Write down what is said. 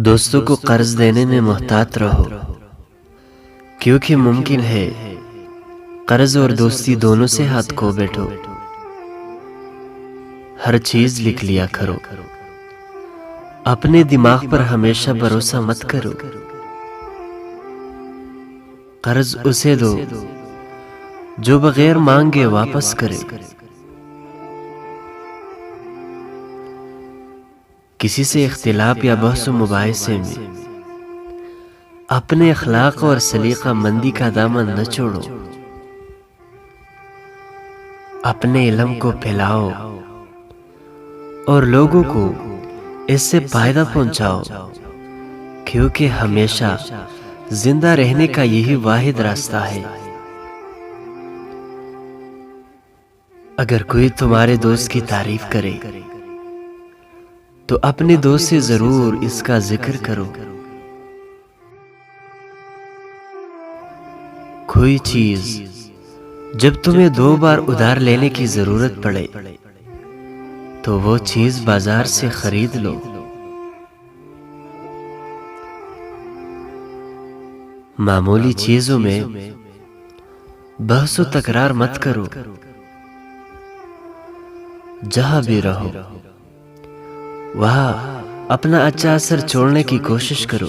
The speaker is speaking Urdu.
دوستوں کو قرض دینے میں محتاط رہو، کیونکہ ممکن ہے قرض اور دوستی دونوں سے ہاتھ کھو بیٹھو۔ ہر چیز لکھ لیا کرو، اپنے دماغ پر ہمیشہ بھروسہ مت کرو۔ قرض اسے دو جو بغیر مانگے واپس کرے۔ کسی سے اختلاف یا بحث و مباحثے میں اپنے اخلاق اور سلیقہ مندی کا دامن نہ چھوڑو۔ اپنے علم کو پھیلاؤ اور لوگوں کو اس سے فائدہ پہنچاؤ، کیونکہ ہمیشہ زندہ رہنے کا یہی واحد راستہ ہے۔ اگر کوئی تمہارے دوست کی تعریف کرے تو اپنے دوست سے ضرور اس کا ذکر کرو۔ کوئی چیز جب تمہیں 2 بار ادھار لینے کی ضرورت پڑے تو وہ چیز بازار سے خرید لو۔ معمولی چیزوں میں بحث و تکرار مت کرو۔ جہاں بھی رہو وہاں اپنا اچھا اثر چھوڑنے کی کوشش کرو۔